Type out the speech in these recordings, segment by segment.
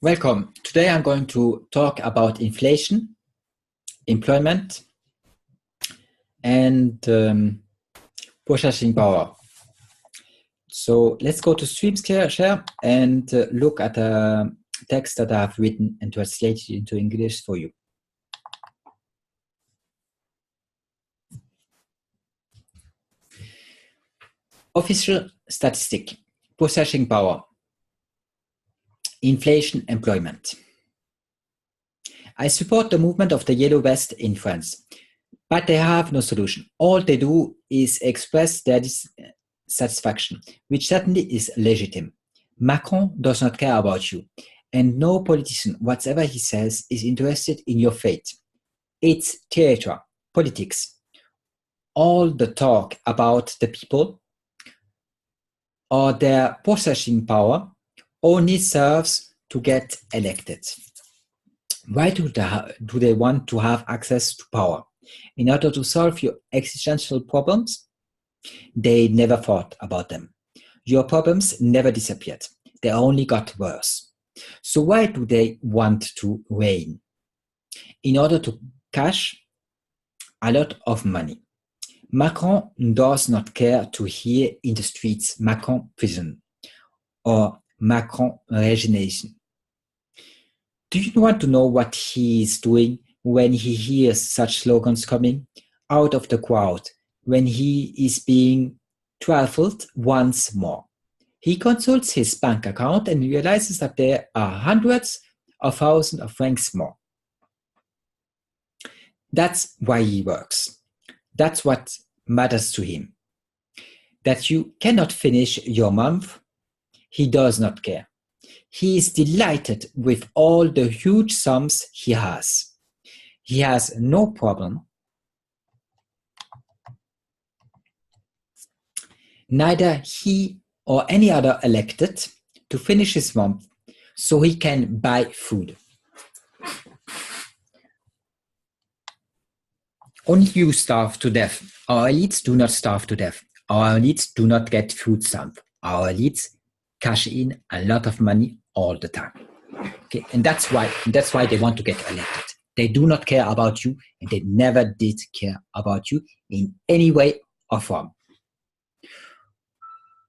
Welcome. Today I'm going to talk about inflation, employment, and purchasing power. So let's go to Stream Share and look at a text that I've written and translated into English for you. Official statistic, purchasing power, inflation, employment. I support the movement of the Yellow Vest in France, but they have no solution. All they do is express their dissatisfaction, which certainly is legitimate. Macron does not care about you, and no politician, whatever he says, is interested in your fate. It's theater, politics. All the talk about the people or their purchasing power only serves to get elected. Why do they want to have access to power? In order to solve your existential problems? They never thought about them. Your problems never disappeared. They only got worse. So why do they want to reign? In order to cash a lot of money. Macron does not care to hear in the streets Macron prison or Macron resignation. Do you want to know what he is doing when he hears such slogans coming out of the crowd, when he is being truffled once more? He consults his bank account and realizes that there are hundreds of thousands of francs more. That's why he works. That's what matters to him. That you cannot finish your month, he does not care. He is delighted with all the huge sums he has. He has no problem, neither he or any other elected, to finish his month so he can buy food. Only you starve to death. Our elites do not starve to death. Our elites do not get food stamp. Our elites cash in a lot of money all the time. Okay, and that's why they want to get elected. They do not care about you, and they never did care about you in any way or form.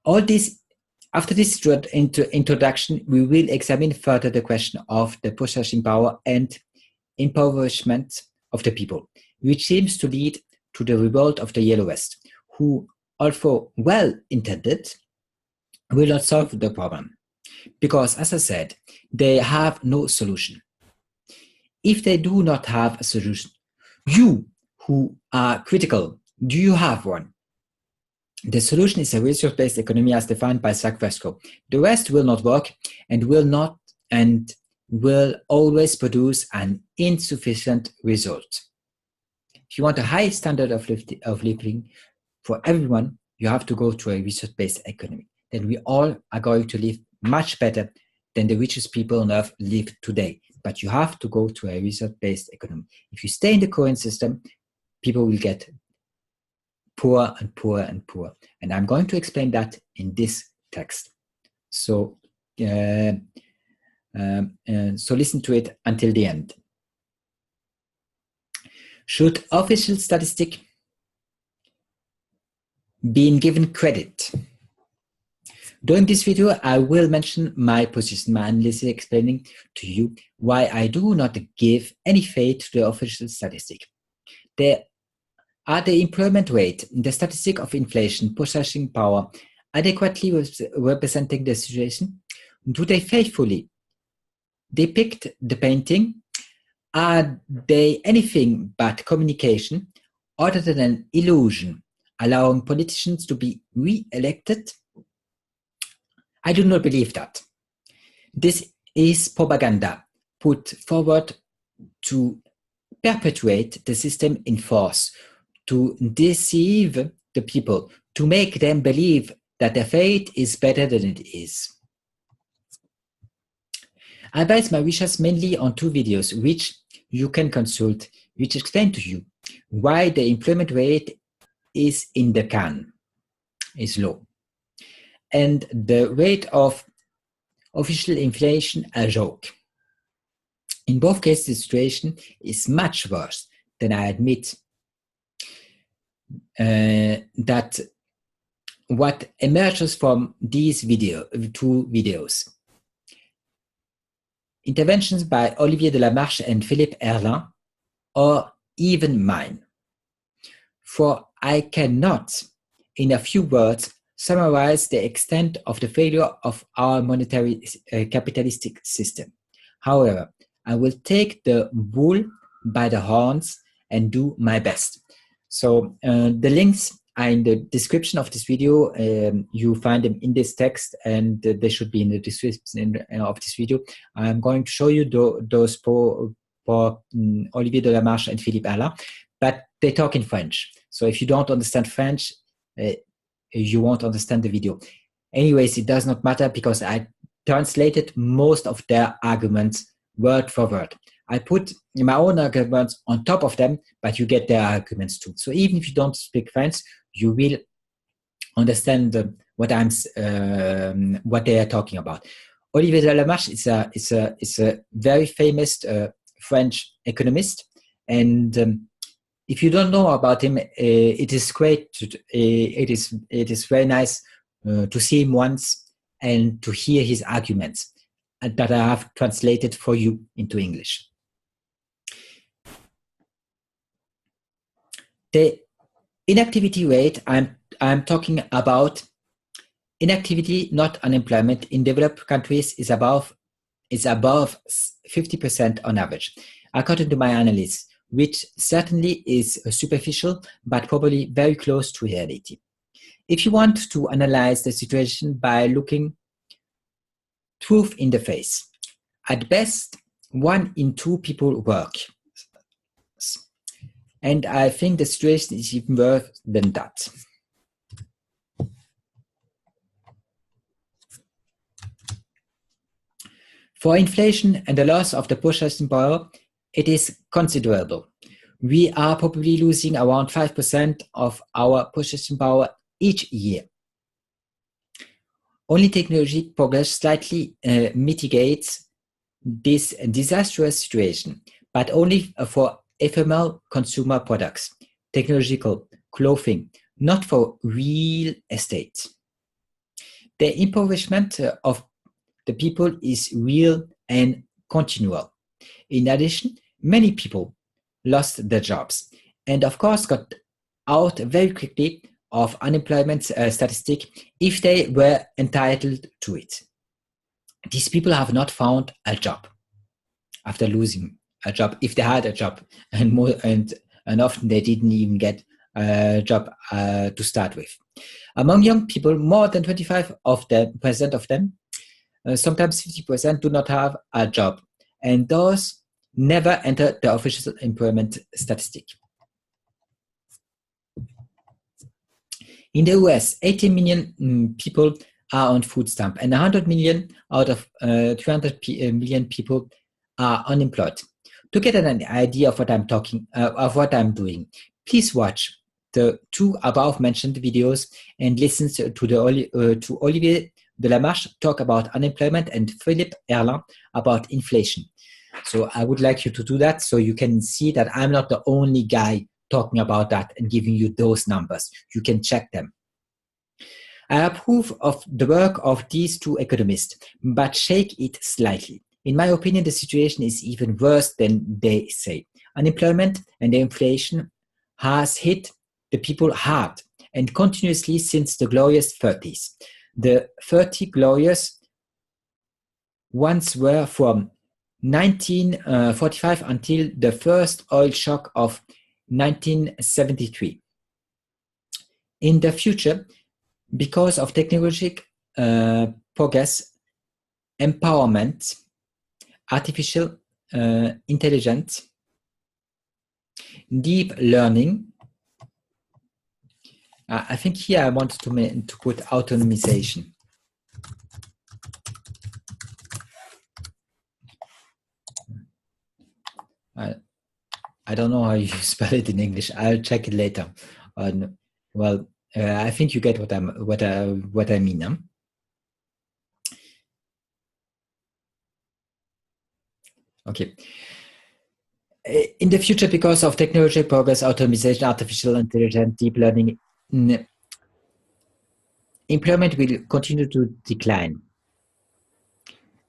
All this, after this introduction, we will examine further the question of the purchasing power and impoverishment of the people, which seems to lead to the revolt of the Yellow Vest, who, although well-intended, will not solve the problem. Because, as I said, they have no solution. If they do not have a solution, you who are critical, do you have one? The solution is a resource-based economy as defined by Jacques Fresco. The rest will not work and will always produce an insufficient result. If you want a high standard of living for everyone, you have to go to a resource-based economy. Then we all are going to live much better than the richest people on earth live today. But you have to go to a resource-based economy. If you stay in the current system, people will get poorer and poorer and poorer. And I'm going to explain that in this text. So listen to it until the end. Should official statistic be given credit? During this video, I will mention my position, my analysis, explaining to you why I do not give any weight to the official statistic. Are the employment rate, the statistic of inflation, purchasing power, adequately representing the situation? Do they faithfully depict the painting? Are they anything but communication other than an illusion, allowing politicians to be re-elected? I do not believe that. This is propaganda put forward to perpetuate the system in force, to deceive the people, to make them believe that their fate is better than it is. I base my wishes mainly on two videos, which you can consult, which explain to you why the employment rate is in the can, is low, and the rate of official inflation a joke. In both cases, the situation is much worse than I admit that what emerges from these two videos. Interventions by Olivier Delamarche and Philippe Erlin, or even mine. For I cannot, in a few words, summarize the extent of the failure of our monetary capitalistic system. However, I will take the bull by the horns and do my best. So the links are in the description of this video. You find them in this text, and they should be in the description of this video. I'm going to show you those for Olivier Delamarche and Philippe Erlin, but they talk in French. So if you don't understand French, you won't understand the video. Anyways, it does not matter because I translated most of their arguments word for word. I put my own arguments on top of them, but you get their arguments too. So even if you don't speak French, you will understand what they are talking about. Olivier Delamarche is a very famous French economist, and if you don't know about him, it is great. It is very nice to see him once and to hear his arguments that I have translated for you into English. The inactivity rate, I'm talking about inactivity, not unemployment, in developed countries is above 50% on average, according to my analysis, which certainly is superficial, but probably very close to reality. If you want to analyze the situation by looking truth in the face, at best, 1 in 2 people work. And I think the situation is even worse than that. For inflation and the loss of the purchasing power, it is considerable. We are probably losing around 5% of our purchasing power each year. Only technology progress slightly mitigates this disastrous situation, but only for ephemeral consumer products, technological, clothing, not for real estate. The impoverishment of the people is real and continual. In addition, many people lost their jobs and of course got out very quickly of unemployment statistic if they were entitled to it. These people have not found a job after losing a job, if they had a job, and often they didn't even get a job to start with. Among young people, more than 25% of them, sometimes 50%, do not have a job, and those never enter the official employment statistic. In the US, 80 million people are on food stamp, and 100 million out of 300 million people are unemployed. To get an idea of what I'm doing, please watch the 2 above mentioned videos and listen to Olivier Delamarche talk about unemployment and Philippe Erlin about inflation. So I would like you to do that so you can see that I'm not the only guy talking about that and giving you those numbers. You can check them. I approve of the work of these 2 economists, but shake it slightly. In my opinion, the situation is even worse than they say. Unemployment and the inflation has hit the people hard and continuously since the glorious 30s. The 30 glorious ones were from 1945 until the first oil shock of 1973. In the future, because of technological progress, empowerment, artificial intelligence, deep learning. I think here I want to put autonomization. I don't know how you spell it in English. I'll check it later. Well, I think you get what I mean. Huh? Okay. In the future, because of technology progress, automation, artificial intelligence, deep learning, employment will continue to decline.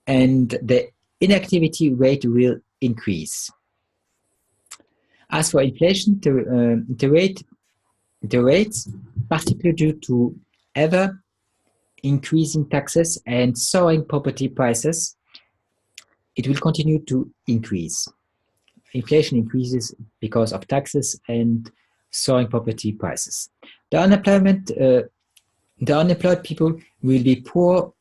And the inactivity rate will increase. As for inflation, the rates, particularly due to ever increasing taxes and soaring property prices, it will continue to increase. Inflation increases because of taxes and soaring property prices. The unemployed people will be poor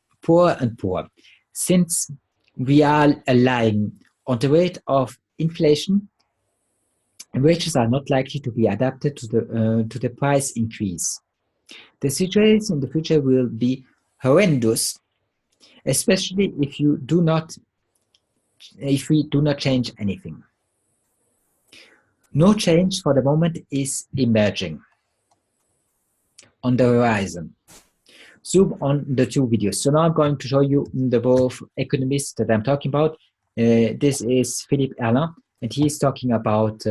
and poor, since we are relying on the rate of inflation. Wages are not likely to be adapted to the price increase. The situation in the future will be horrendous, especially if we do not change anything. No change for the moment is emerging on the horizon. Zoom on the two videos. So now I'm going to show you the both economists that I'm talking about. This is Philippe Erlin, and he is talking about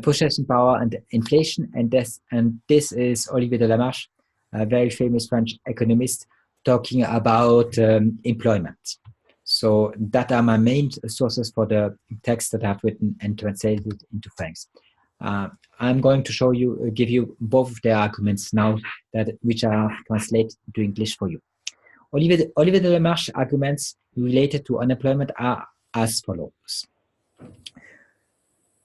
purchasing power and inflation, and this is Olivier de Lamarche, a very famous French economist, talking about employment. So that are my main sources for the text that I've written and translated into French. I'm going to give you both of their arguments now, which are translated to English for you. Olivier de Lamarche's arguments related to unemployment are as follows.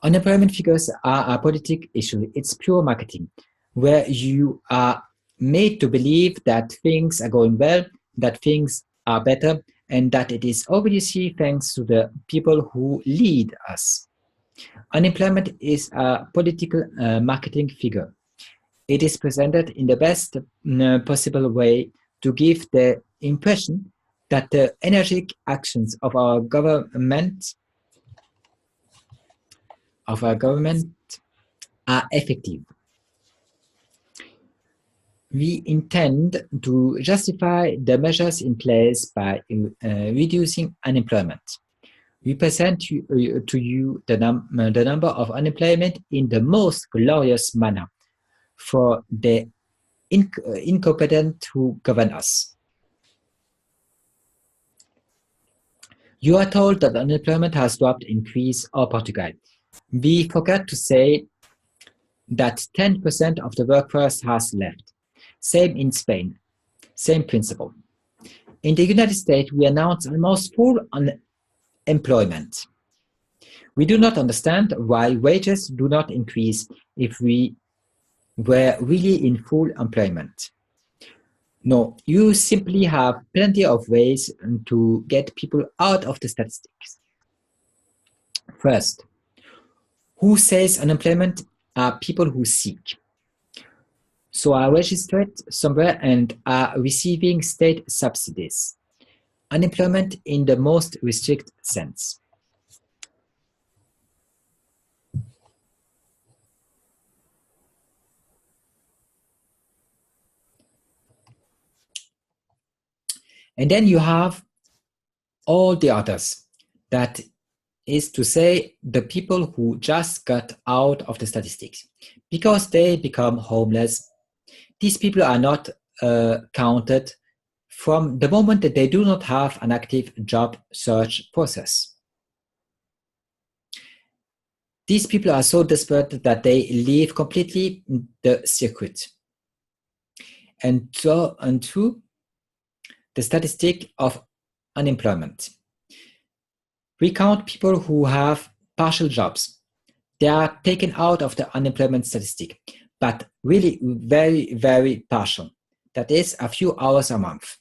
Unemployment figures are a political issue. It's pure marketing, where you are made to believe that things are going well, that things are better, and that it is obviously thanks to the people who lead us. Unemployment is a political marketing figure. It is presented in the best possible way to give the impression that the energetic actions of our government are effective. We intend to justify the measures in place by reducing unemployment. We present to you the number of unemployment in the most glorious manner for the incompetent who govern us. You are told that unemployment has dropped in Greece or Portugal. We forgot to say that 10% of the workforce has left. Same in Spain. Same principle. In the United States, we announce almost full unemployment. We do not understand why wages do not increase if we were really in full employment. No, you simply have plenty of ways to get people out of the statistics. First, who says unemployment are people who seek, so are registered somewhere and are receiving state subsidies. Unemployment in the most restricted sense. And then you have all the others. That is to say, the people who just got out of the statistics because they become homeless. These people are not counted from the moment that they do not have an active job search process. These people are so desperate that they leave completely the circuit. And through the statistic of unemployment, we count people who have partial jobs. They are taken out of the unemployment statistic, but really very, very partial. That is a few hours a month.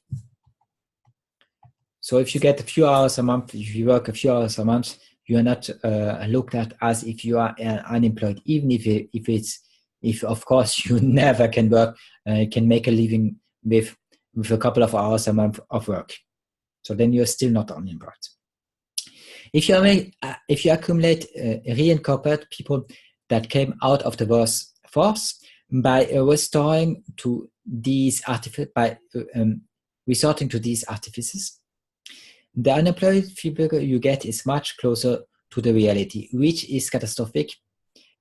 So if you get a few hours a month, if you work a few hours a month, you are not looked at as if you are unemployed, even if of course you never can work, can make a living with a couple of hours a month of work. So then you're still not unemployed. If you accumulate reincorporate people that came out of the workforce by resorting to these artifices, the unemployed figure you get is much closer to the reality, which is catastrophic.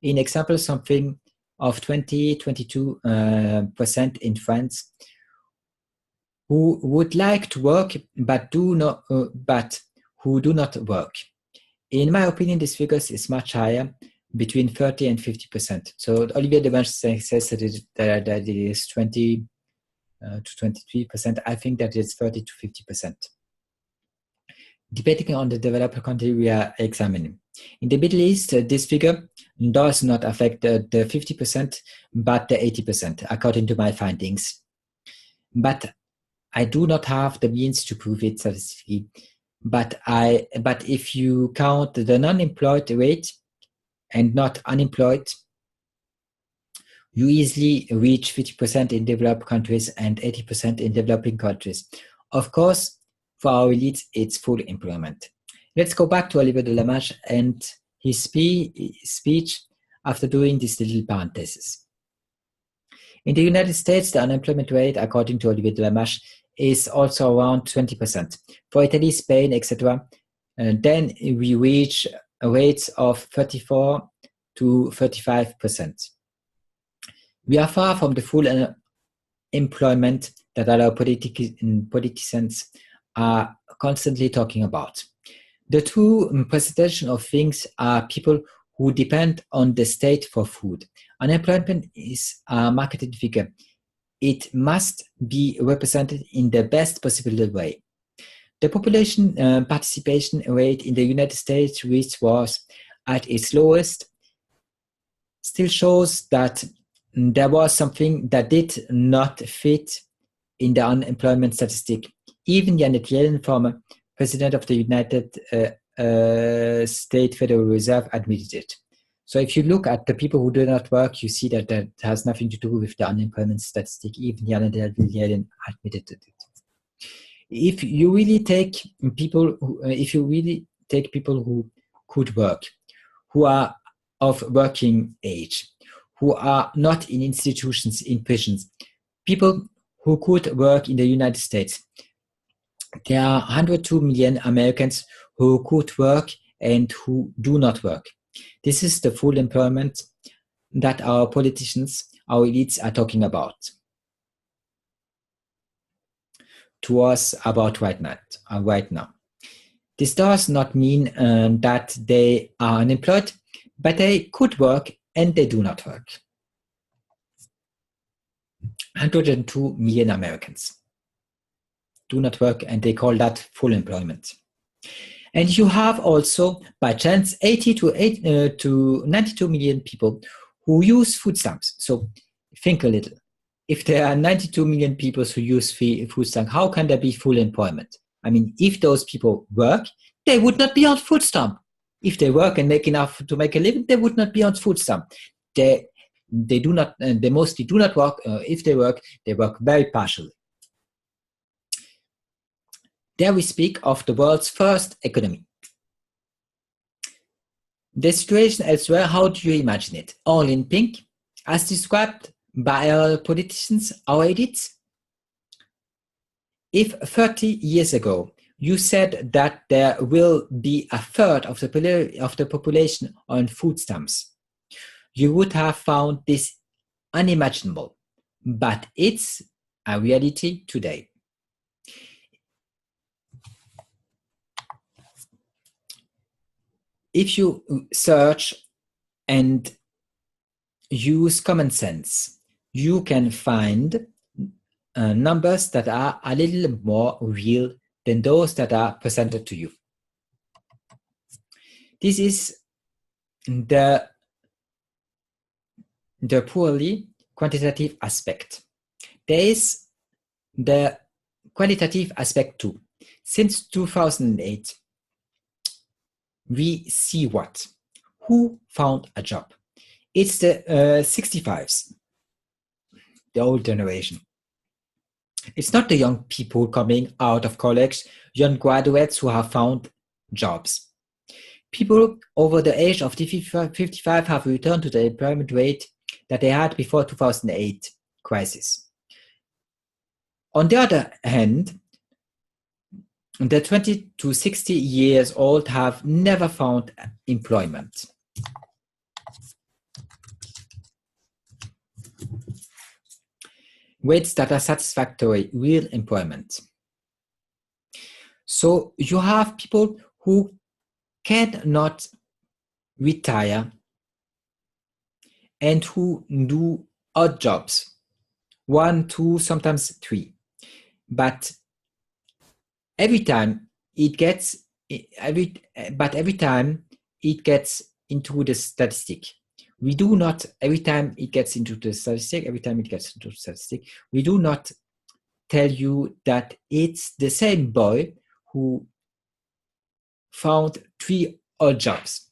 In example, something of 22% in France who would like to work but who do not work. In my opinion, this figure is much higher, between 30 and 50%. So Olivier Devanche says that it is 20 to 23%. I think that it's 30 to 50%. Depending on the developed country we are examining. In the Middle East, this figure does not affect the 50%, but the 80%, according to my findings. But I do not have the means to prove it statistically. But if you count the non-employed rate and not unemployed, you easily reach 50% in developed countries and 80% in developing countries. Of course, for our elites, it's full employment. Let's go back to Olivier de Lamarche and his speech after doing this little parenthesis. In the United States, the unemployment rate, according to Olivier de Lamarche, is also around 20%. For Italy, Spain, etc., then we reach rates of 34 to 35%. We are far from the full employment that our politicians are constantly talking about. The true presentation of things are people who depend on the state for food. Unemployment is a marketed figure. It must be represented in the best possible way. The population participation rate in the United States, which was at its lowest, still shows that there was something that did not fit in the unemployment statistic. Even Janet Yellen, former president of the United States Federal Reserve, admitted it. So if you look at the people who do not work, you see that that has nothing to do with the unemployment statistic. Even Janet Yellen admitted it. If you really take people who could work, who are of working age, who are not in institutions, in prisons, people who could work in the United States, there are 102 million Americans who could work and who do not work. This is the full employment that our politicians, our elites are talking about to us about right now. This does not mean that they are unemployed, but they could work and they do not work. 102 million Americans do not work, and they call that full employment. And you have also, by chance, 80 to 92 million people who use food stamps. So think a little. If there are 92 million people who use food stamps, how can there be full employment? I mean, if those people work, they would not be on food stamp. If they work and make enough to make a living, they would not be on food stamp. They mostly do not work. If they work very partially. There we speak of the world's first economy. The situation elsewhere, how do you imagine it? All in pink, as described by our politicians, our elites? If 30 years ago you said that there will be a third of the population on food stamps, you would have found this unimaginable, but it's a reality today. If you search and use common sense, you can find numbers that are a little more real than those that are presented to you. This is the purely quantitative aspect. There is the qualitative aspect too. Since 2008, we see what? Who found a job? It's the 65s, the old generation. It's not the young people coming out of college, young graduates who have found jobs. People over the age of 55 have returned to the employment rate that they had before 2008 crisis. On the other hand, the 20 to 60 years old have never found employment. Wages that are satisfactory, real employment. So you have people who cannot retire and who do odd jobs, 1, 2, sometimes 3. But every time it gets into the statistic. We do not, every time it gets into the statistic, we do not tell you that it's the same boy who found 3 odd jobs.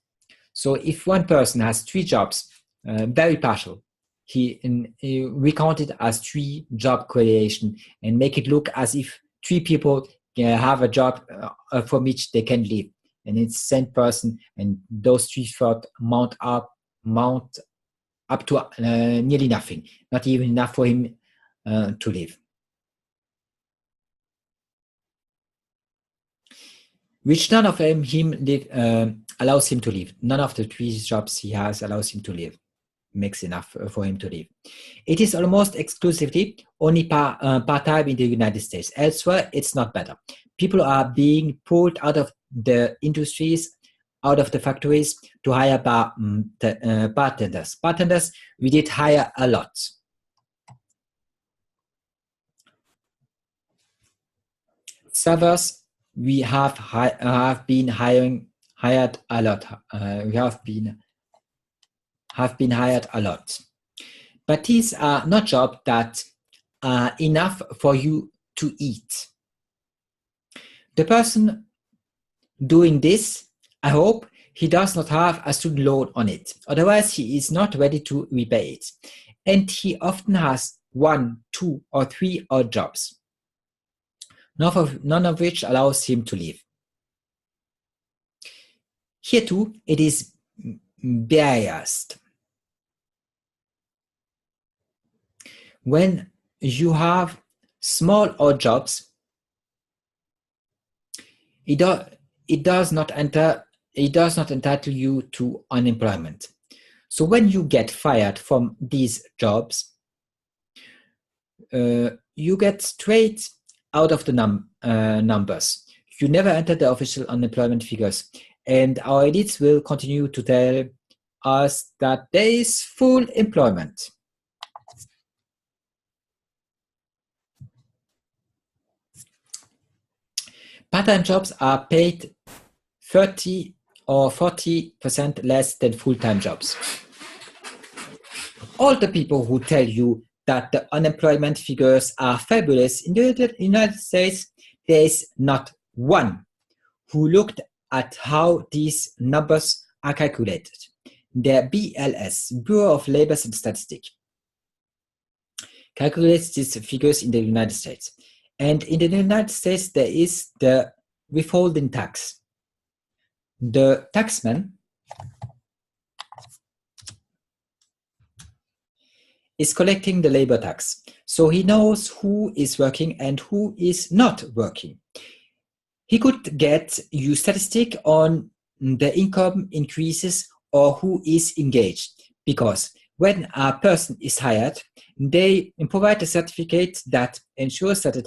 So if one person has 3 jobs, very partial, we count it as 3 job creation and make it look as if 3 people have a job from which they can live. And it's the same person, and those 3 thoughts mount up to nearly nothing, not even enough for him to live. Which none of them allows him to live. None of the 3 jobs he has allows him to live, makes enough for him to live. It is almost exclusively only part-time in the United States. Elsewhere, it's not better. People are being pulled out of the industries, out of the factories to hire bartenders. Bartenders, we did hire a lot. Servers, we have been hired a lot. We have been hired a lot. But these are not jobs that are enough for you to eat. The person doing this, I hope he does not have a student loan on it. Otherwise, he is not ready to repay it. And he often has 1, 2, or 3 odd jobs, none of which allows him to live. Here too, it is biased. When you have small odd jobs, it does not entitle you to unemployment. So when you get fired from these jobs, you get straight out of the numbers. You never enter the official unemployment figures. And our elites will continue to tell us that there is full employment. Part-time jobs are paid 30 or 40% less than full-time jobs. All the people who tell you that the unemployment figures are fabulous in the United States, there is not one who looked at how these numbers are calculated. The BLS, Bureau of Labor and Statistics, calculates these figures in the United States. And in the United States, there is the withholding tax. The taxman is collecting the labor tax. So he knows who is working and who is not working. He could get you statistic on the income increases or who is engaged, because when a person is hired, they provide a certificate that ensures that the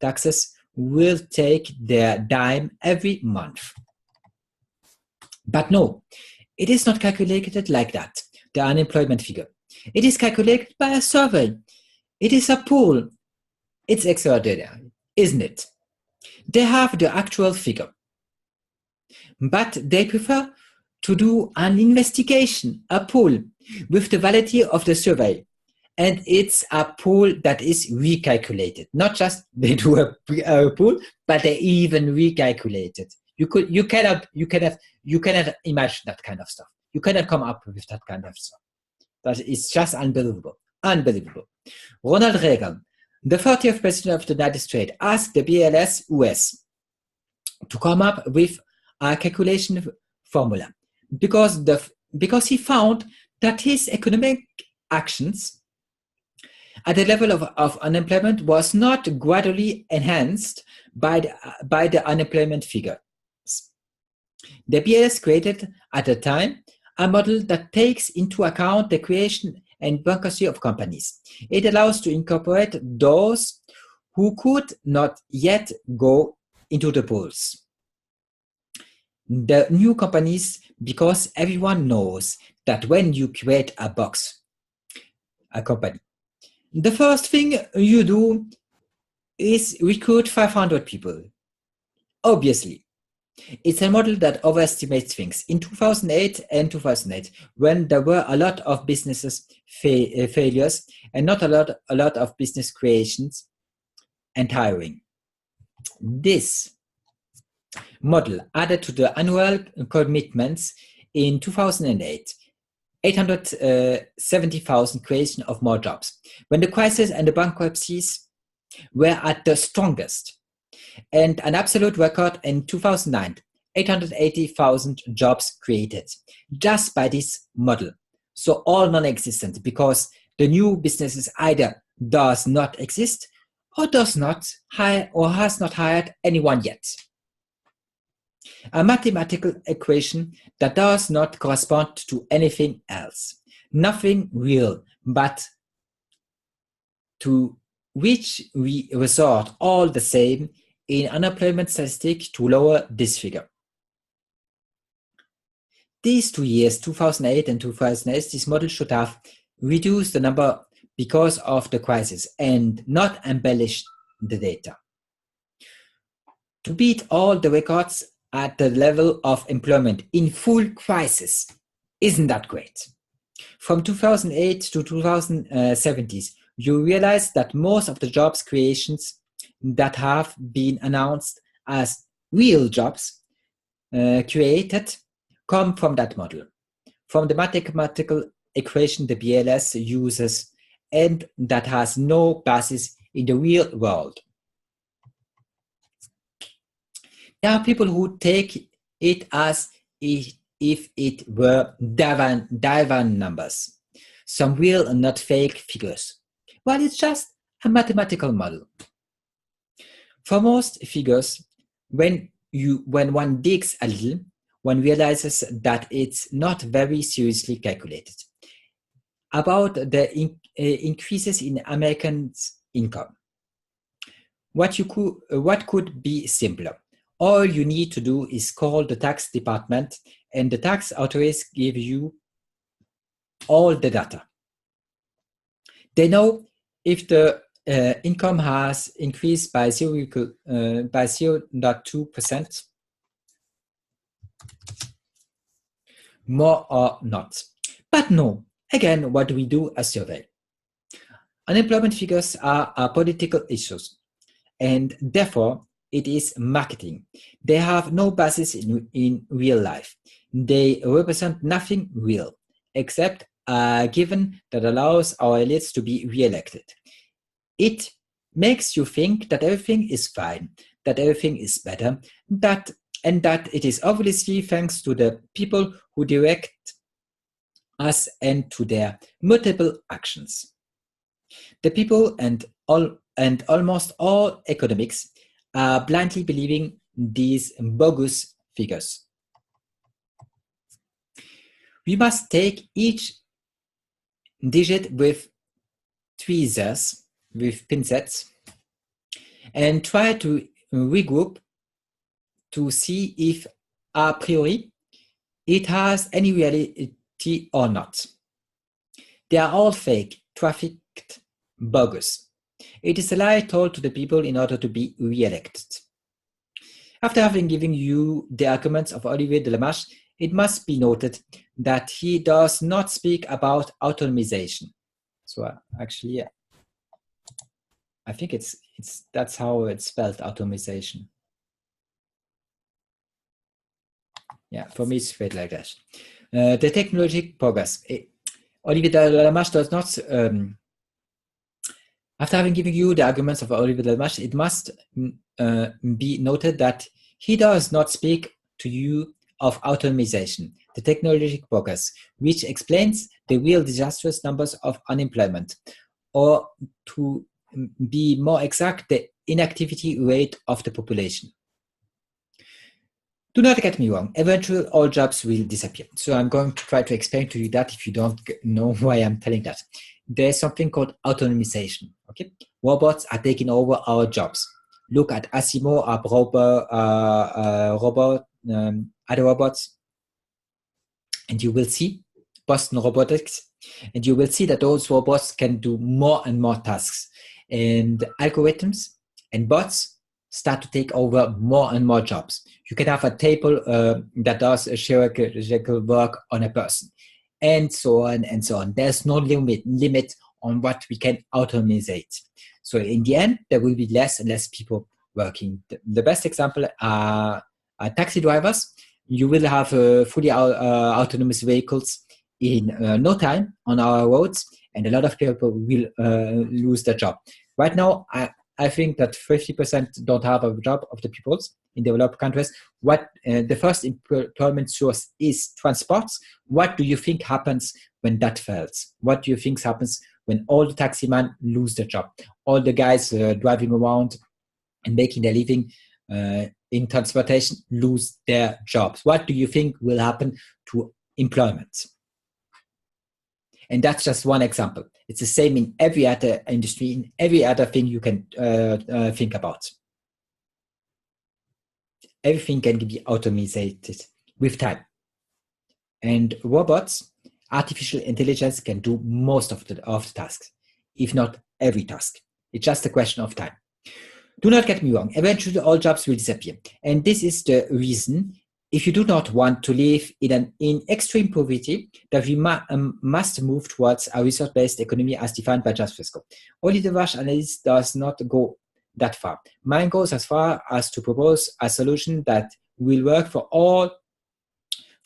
taxes will take their dime every month. But no, it is not calculated like that, the unemployment figure. It is calculated by a survey. It is a poll. It's extraordinary, isn't it? They have the actual figure, but they prefer to do an investigation, a poll, with the validity of the survey. And it's a pool that is recalculated. Not just they do a pool, but they even recalculate it. You cannot imagine that kind of stuff. You cannot come up with that kind of stuff. That is just unbelievable. Unbelievable. Ronald Reagan, the 40th president of the United States, asked the BLS US to come up with a calculation formula because he found that his economic actions at the level of unemployment was not gradually enhanced by the unemployment figures. The BLS created at the time a model that takes into account the creation and bankruptcy of companies. It allows to incorporate those who could not yet go into the pools. The new companies, because everyone knows that when you create a company, the first thing you do is recruit 500 people. Obviously, it's a model that overestimates things. In 2008, when there were a lot of businesses failures and not a lot of business creations and hiring, this model added to the annual commitments in 2008, 870,000 creation of more jobs. When the crisis and the bankruptcies were at the strongest, and an absolute record in 2009, 880,000 jobs created just by this model. So all non-existent, because the new businesses either does not exist or does not hire or has not hired anyone yet. A mathematical equation that does not correspond to anything else, nothing real, but to which we resort all the same in unemployment statistic to lower this figure. These 2 years, 2008 and 2008, this model should have reduced the number because of the crisis and not embellished the data. To beat all the records at the level of employment in full crisis, isn't that great? From 2008 to 2017, you realize that most of the jobs creations that have been announced as real jobs created come from that model, from the mathematical equation the BLS uses and that has no basis in the real world. There are people who take it as if it were divan numbers, some real and not fake figures. Well, it's just a mathematical model. For most figures, when one digs a little, one realizes that it's not very seriously calculated. About the increases in Americans' income. What could be simpler? All you need to do is call the tax department and the tax authorities give you all the data. They know if the income has increased by 0.2% more or not. But no, again, what do we do? A survey. Unemployment figures are political issues, and therefore it is marketing. They have no basis in real life. They represent nothing real, except a given that allows our elites to be re-elected. It makes you think that everything is fine, that everything is better, and that it is obviously thanks to the people who direct us and to their multiple actions. The people and almost all economics are blindly believing these bogus figures. We must take each digit with tweezers, with pincets, and try to regroup to see if a priori it has any reality or not. They are all fake, trafficked, bogus. It is a lie told to the people in order to be re-elected. After having given you the arguments of Olivier de Lamarche, it must be noted that he does not speak about autonomization. So actually, I think that's how it's spelled, automation. Yeah, for me it's straight like that. The technological progress. Olivier de Lamarche does not, after having given you the arguments of Olivier de Lamarche, it must be noted that he does not speak to you of automation, the technological progress, which explains the real disastrous numbers of unemployment. or to be more exact, the inactivity rate of the population. Do not get me wrong, eventually all jobs will disappear. So I'm going to try to explain to you that if you don't know why I'm telling that. There's something called autonomization, okay? Robots are taking over our jobs. Look at Asimo, other robots, and you will see Boston Robotics, and you will see that those robots can do more and more tasks. And algorithms and bots start to take over more and more jobs. You can have a table that does a chirurgical work on a person, and so on and so on. There's no limit on what we can automate. So in the end, there will be less and less people working. The best example are taxi drivers. You will have fully autonomous vehicles in no time on our roads, and a lot of people will lose their job. Right now, I think that 50% don't have a job of the peoples in developed countries. What the first employment source is transports. What do you think happens when that fails? What do you think happens when all the taxi men lose their job? All the guys driving around and making their living in transportation lose their jobs. What do you think will happen to employment? And that's just one example. It's the same in every other industry, in every other thing you can think about. Everything can be automated with time. And robots, artificial intelligence can do most of the tasks, if not every task. It's just a question of time. Do not get me wrong, eventually all jobs will disappear. And this is the reason, if you do not want to live in extreme poverty, that we must move towards a resource-based economy as defined by Jas Frisco. Oliver Wash analysis does not go that far. Mine goes as far as to propose a solution that will work for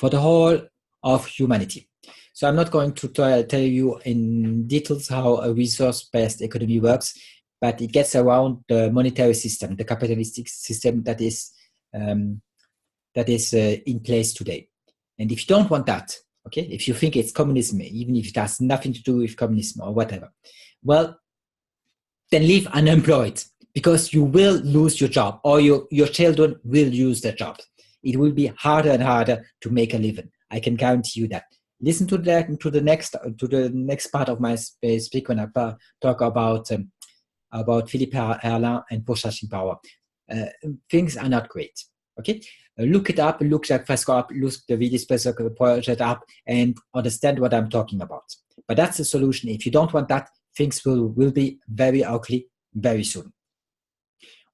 the whole of humanity. So I'm not going to tell you in details how a resource-based economy works, but it gets around the monetary system, the capitalistic system that is in place today. And if you don't want that, okay, if you think it's communism, even if it has nothing to do with communism or whatever, well, then live unemployed, because you will lose your job, or your children will lose their jobs. It will be harder and harder to make a living. I can guarantee you that. Listen to the next part of my speak when I talk about Philippe Erlin and purchasing power. Things are not great. Okay, look it up, look Jacques Fresco up, look the Vides project up, and understand what I'm talking about. But that's the solution. If you don't want that, things will be very ugly very soon.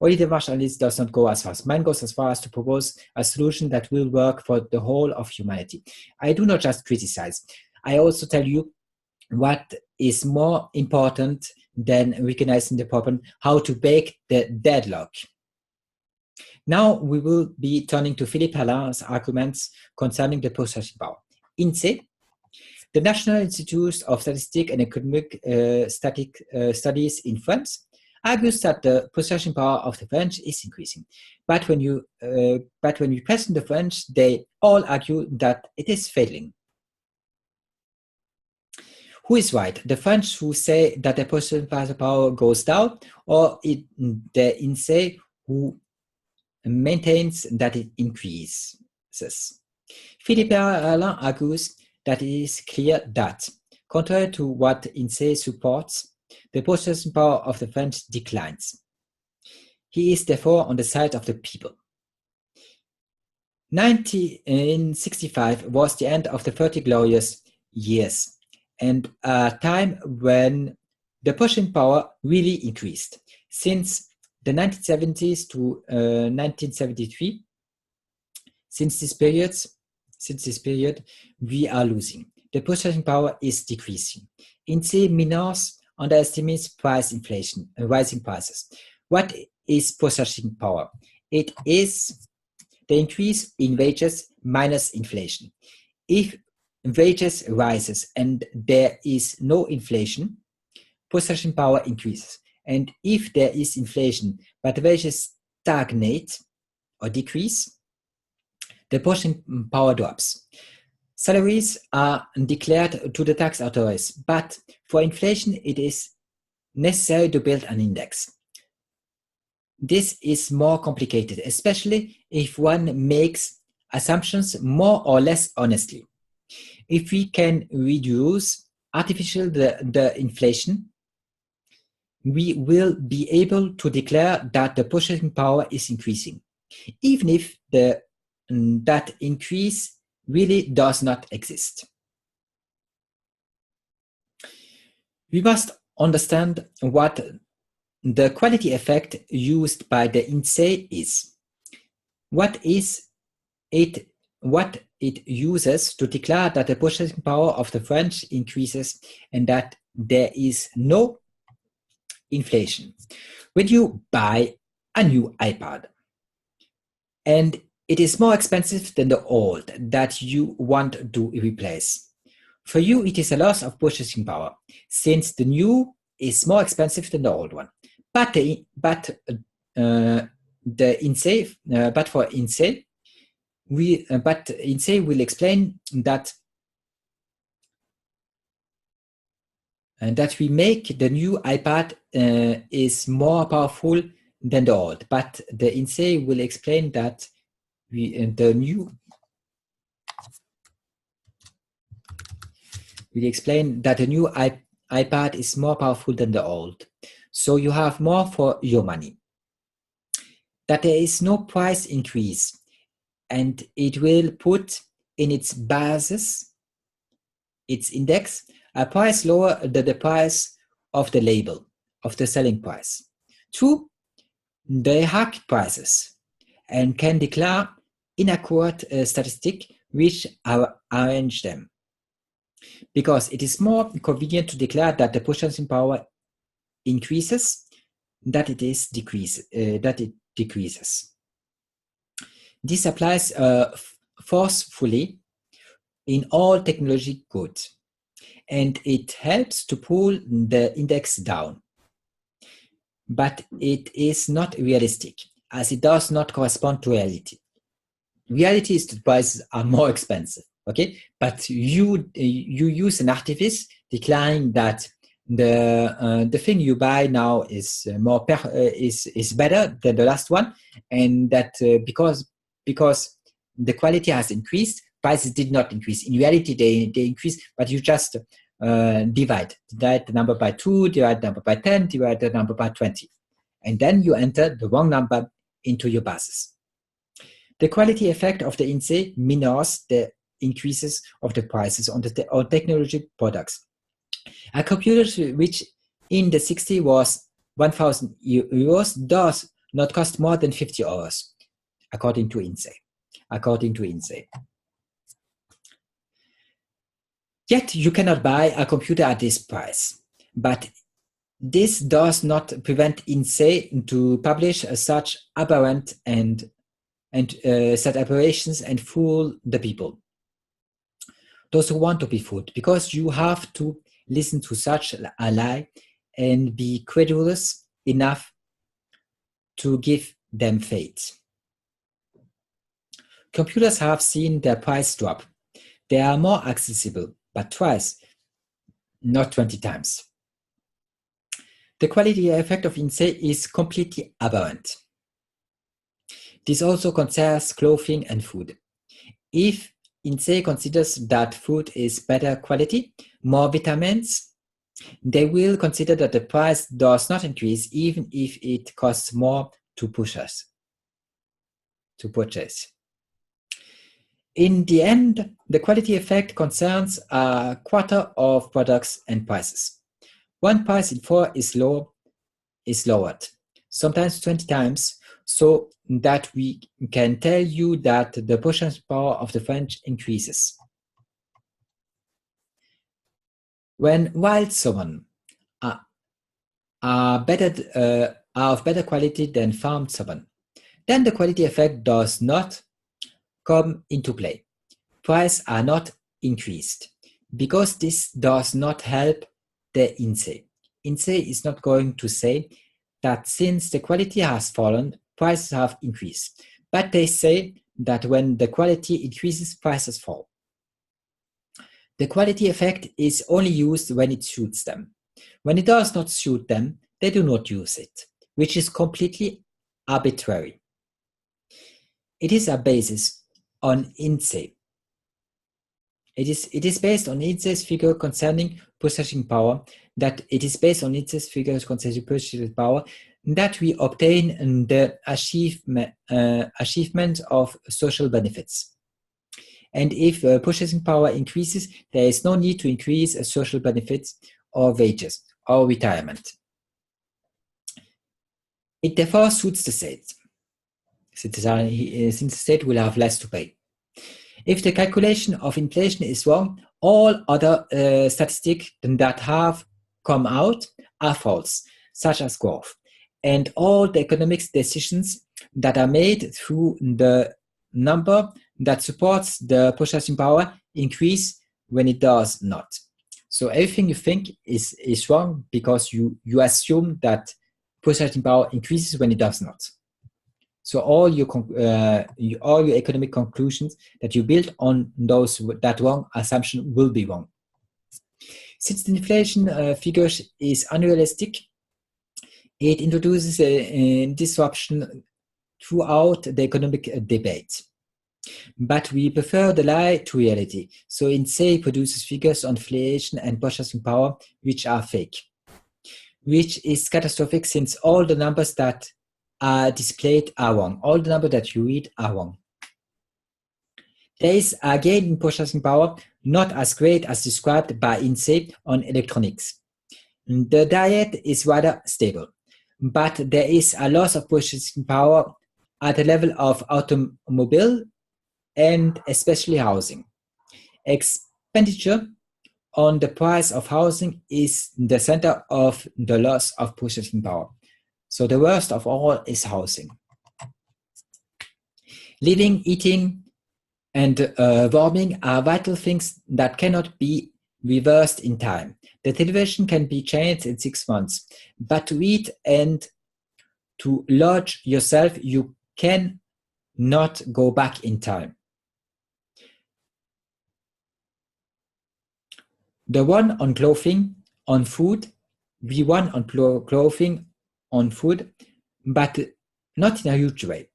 Oliver Wash analysis does not go as far. Mine goes as far as to propose a solution that will work for the whole of humanity. I do not just criticize. I also tell you what is more important than recognizing the problem, how to break the deadlock. Now we will be turning to Philippe Erlin's arguments concerning the purchasing power. INSEE, the National Institute of Statistics and Economic Studies in France, argues that the purchasing power of the French is increasing. But when you question the French, they all argue that it is failing. Who is right? The French who say that the purchasing power goes down, or the INSEE who maintains that it increases? Philippe Erlin argues that it is clear that, contrary to what INSEE supports, the purchasing power of the French declines. He is therefore on the side of the people. 1965 was the end of the 30 glorious years, and a time when the purchasing power really increased. Since the 1970s to 1973, since this period, we are losing. The purchasing power is decreasing. INSEE minors underestimates price inflation and rising prices. What is purchasing power? It is the increase in wages minus inflation. If wages rises and there is no inflation, purchasing power increases. And if there is inflation but wages stagnate or decrease, the purchasing power drops. Salaries are declared to the tax authorities, but for inflation it is necessary to build an index. This is more complicated, especially if one makes assumptions more or less honestly. If we can reduce the inflation, we will be able to declare that the purchasing power is increasing, even if that increase really does not exist. We must understand what the quality effect used by the INSEE is. What it uses to declare that the purchasing power of the French increases and that there is no inflation. When you buy a new iPad and it is more expensive than the old that you want to replace, for you it is a loss of purchasing power since the new is more expensive than the old one. But for INSEE, INSEE will explain that we make the new iPad is more powerful than the old. But the INSEE will explain that the new iPad is more powerful than the old. So you have more for your money. That there is no price increase, and it will put in its basis, its index, a price lower than the price of the label, of the selling price. 2, they hack prices and can declare inaccurate statistics which arrange them. Because it is more convenient to declare that the purchasing power increases that it decreases. This applies forcefully in all technology goods, and it helps to pull the index down. But it is not realistic, as it does not correspond to reality. Reality is that prices are more expensive, okay? But you use an artifice declaring that the thing you buy now is is better than the last one, and that because the quality has increased, prices did not increase. In reality, they increase, but you just divide the number by 2, divide the number by 10, divide the number by 20, and then you enter the wrong number into your basis. The quality effect of the INSEE minors the increases of the prices on technology products. A computer which in the 60s was 1,000 euros does not cost more than 50 euros, according to INSEE. Yet you cannot buy a computer at this price, but this does not prevent INSEE to publish such aberrant and such aberrations and fool the people, those who want to be fooled, because you have to listen to such a lie and be credulous enough to give them faith. Computers have seen their price drop. They are more accessible, but twice, not 20 times. The quality effect of INSEE is completely aberrant. This also concerns clothing and food. If INSEE considers that food is better quality, more vitamins, they will consider that the price does not increase even if it costs more to purchase. In the end, the quality effect concerns a quarter of products and prices. One price in 4 is lowered, sometimes 20 times, so that we can tell you that the purchasing power of the French increases. While salmon are of better quality than farmed salmon, then the quality effect does not come into play. Prices are not increased because this does not help the INSEE. INSEE is not going to say that since the quality has fallen, prices have increased. But they say that when the quality increases, prices fall. The quality effect is only used when it suits them. When it does not suit them, they do not use it, which is completely arbitrary. It is a basis on INSEE. It is based on INSEE's figure concerning purchasing power, that we obtain the achievement of social benefits. And if purchasing power increases, there is no need to increase social benefits or wages or retirement. It therefore suits the state, since the state will have less to pay. If the calculation of inflation is wrong, all other statistics that have come out are false, such as growth. And all the economics decisions that are made through the number that supports the purchasing power increase when it does not. So everything you think is wrong because you assume that purchasing power increases when it does not. So all your economic conclusions that you build on that wrong assumption will be wrong. Since the inflation figure is unrealistic, it introduces a disruption throughout the economic debate. But we prefer the lie to reality. So INSEE produces figures on inflation and purchasing power which are fake, which is catastrophic since all the numbers that are displayed are wrong. All the numbers that you read are wrong. There is a gain in purchasing power, not as great as described by INSEE on electronics. The diet is rather stable, but there is a loss of purchasing power at the level of automobile and especially housing. Expenditure on the price of housing is the center of the loss of purchasing power. So the worst of all is housing. Living, eating, and warming are vital things that cannot be reversed in time. The television can be changed in 6 months, but to eat and to lodge yourself, you can not go back in time. The one on clothing, on food, we won on clothing, on food, but not in a huge way.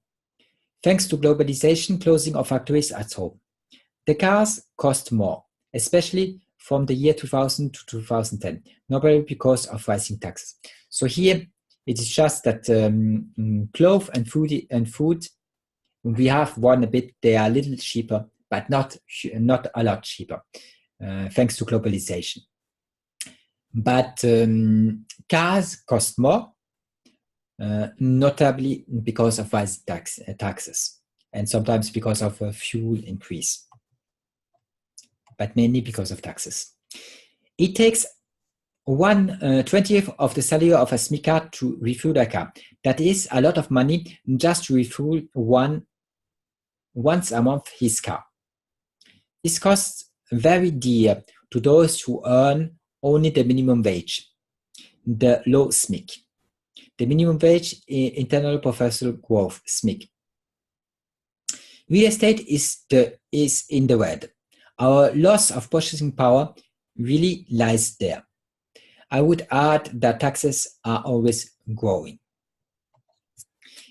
Thanks to globalization, closing of factories at home. The cars cost more, especially from the year 2000 to 2010, normally because of rising taxes. So here it is just that clothes and food, we have won a bit. They are a little cheaper, but not a lot cheaper, thanks to globalization. But cars cost more, notably because of rising taxes, and sometimes because of fuel increase, but mainly because of taxes. It takes 1/20th of the salary of a SMICA to refuel a car. That is a lot of money just to refuel once a month his car. This costs very dear to those who earn only the minimum wage, the low SMIC. The minimum wage, internal professional growth, SMIC. Real estate is in the red. Our loss of purchasing power really lies there. I would add that taxes are always growing.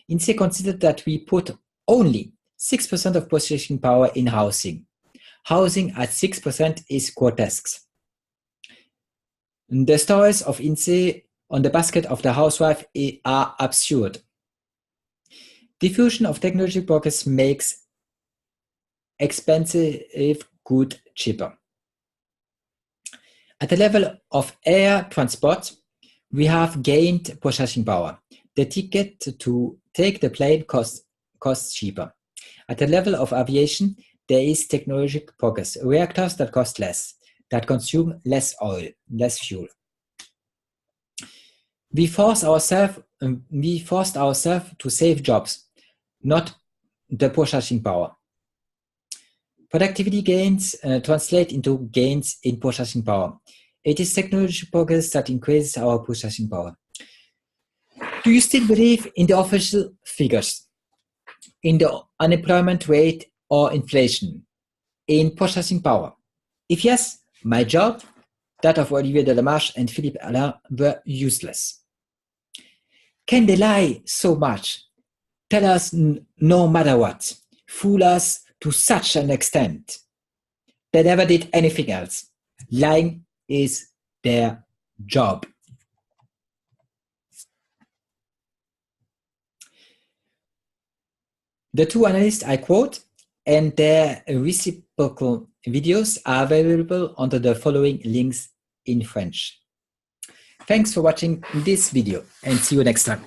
INSEE considered that we put only 6% of purchasing power in housing. Housing at 6% is grotesque. The stories of INSEE on the basket of the housewife are absurd. Diffusion of technology progress makes expensive goods cheaper. At the level of air transport, we have gained purchasing power. The ticket to take the plane costs cheaper. At the level of aviation, there is technological progress. Reactors that cost less, that consume less oil, less fuel. We forced ourselves to save jobs, not the purchasing power. Productivity gains translate into gains in purchasing power. It is technology progress that increases our purchasing power. Do you still believe in the official figures, in the unemployment rate or inflation, in purchasing power? If yes, my job that of Olivier Delamarche and Philippe Alain were useless. Can they lie so much, tell us no matter what, fool us to such an extent? They never did anything else. Lying is their job. The two analysts I quote and their reciprocal videos are available under the following links in French. Thanks for watching this video and see you next time.